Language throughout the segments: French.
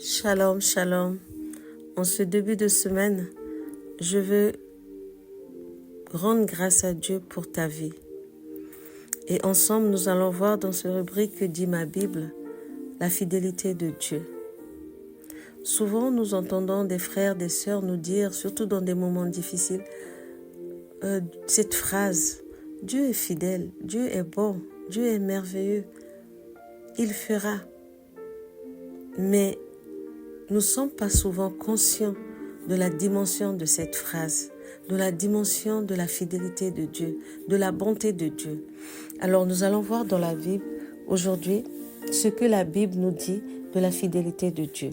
Shalom, shalom. En ce début de semaine, je veux rendre grâce à Dieu pour ta vie. Et ensemble, nous allons voir dans ce rubrique que dit ma Bible, la fidélité de Dieu. Souvent, nous entendons des frères, des sœurs nous dire, surtout dans des moments difficiles, cette phrase, Dieu est fidèle, Dieu est bon, Dieu est merveilleux, il fera. Mais nous ne sommes pas souvent conscients de la dimension de cette phrase, de la dimension de la fidélité de Dieu, de la bonté de Dieu. Alors nous allons voir dans la Bible aujourd'hui ce que la Bible nous dit de la fidélité de Dieu.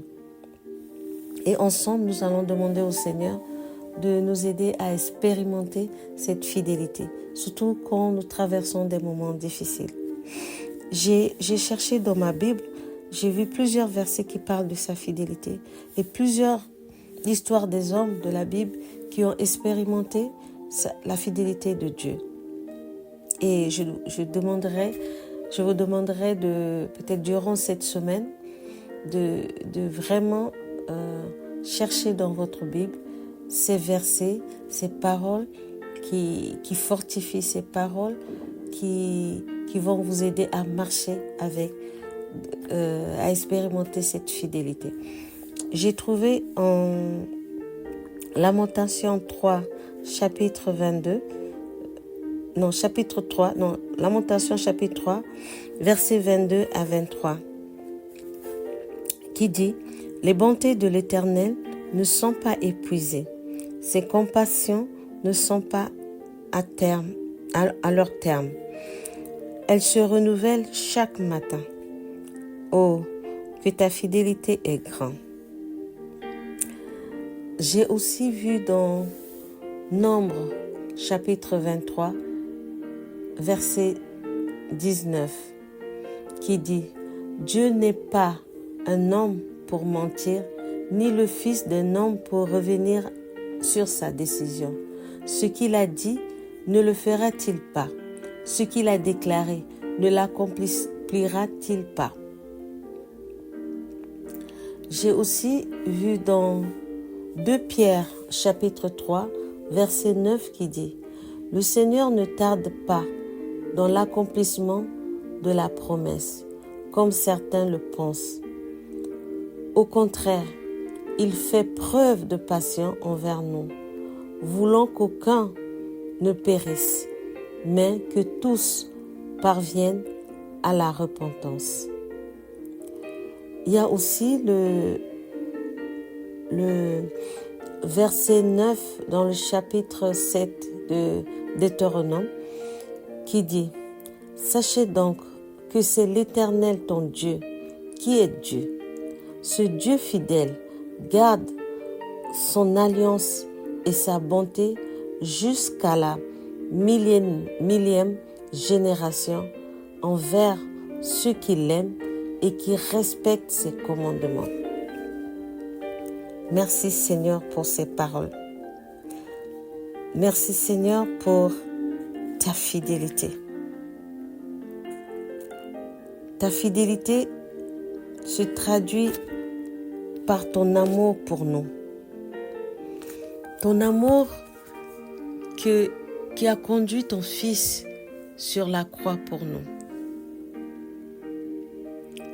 Et ensemble, nous allons demander au Seigneur de nous aider à expérimenter cette fidélité, surtout quand nous traversons des moments difficiles. J'ai cherché dans ma Bible, j'ai vu plusieurs versets qui parlent de sa fidélité et plusieurs histoires des hommes de la Bible qui ont expérimenté la fidélité de Dieu. Et je vous demanderai de, peut-être durant cette semaine, de vraiment chercher dans votre Bible ces versets, ces paroles qui fortifient, ces paroles qui vont vous aider à marcher avec, à expérimenter cette fidélité. J'ai trouvé en Lamentation 3, chapitre 3, versets 22 à 23, qui dit « Les bontés de l'Éternel ne sont pas épuisées, ses compassions ne sont pas à leur terme. Elles se renouvellent chaque matin. Oh, que ta fidélité est grande. » J'ai aussi vu dans Nombre, chapitre 23, verset 19, qui dit « Dieu n'est pas un homme pour mentir, ni le fils d'un homme pour revenir sur sa décision. Ce qu'il a dit, ne le fera-t-il pas? Ce qu'il a déclaré, ne l'accomplira-t-il pas? » J'ai aussi vu dans 2 Pierre, chapitre 3, verset 9 qui dit « Le Seigneur ne tarde pas dans l'accomplissement de la promesse, comme certains le pensent. Au contraire, il fait preuve de patience envers nous, voulant qu'aucun ne périsse, mais que tous parviennent à la repentance. » Il y a aussi le verset 9 dans le chapitre 7 de Deutéronome qui dit « Sachez donc que c'est l'Éternel ton Dieu qui est Dieu. Ce Dieu fidèle garde son alliance et sa bonté jusqu'à la millième génération envers ceux qui l'aiment et qui respectent ses commandements. » Merci Seigneur pour ces paroles. Merci Seigneur pour ta fidélité. Ta fidélité se traduit par ton amour pour nous. Ton amour qui a conduit ton Fils sur la croix pour nous.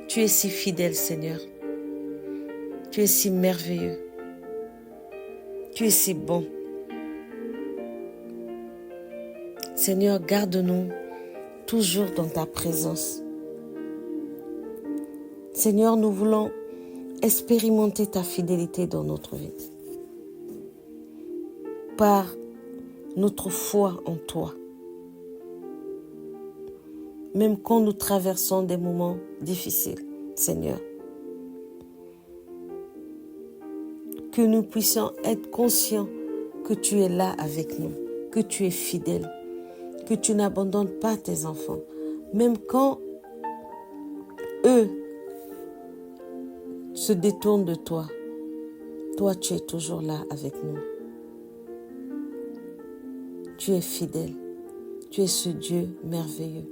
Tu es si fidèle, Seigneur. Tu es si merveilleux. Tu es si bon. Seigneur, garde-nous toujours dans ta présence. Seigneur, nous voulons expérimenter ta fidélité dans notre vie. Par notre foi en toi. Même quand nous traversons des moments difficiles, Seigneur. Que nous puissions être conscients que tu es là avec nous, que tu es fidèle, que tu n'abandonnes pas tes enfants. Même quand eux se détournent de toi, toi tu es toujours là avec nous. Tu es fidèle, tu es ce Dieu merveilleux.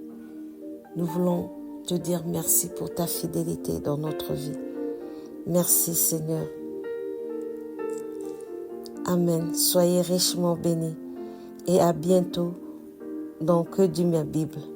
Nous voulons te dire merci pour ta fidélité dans notre vie. Merci Seigneur. Amen. Soyez richement bénis et à bientôt dans Que dit ma Bible.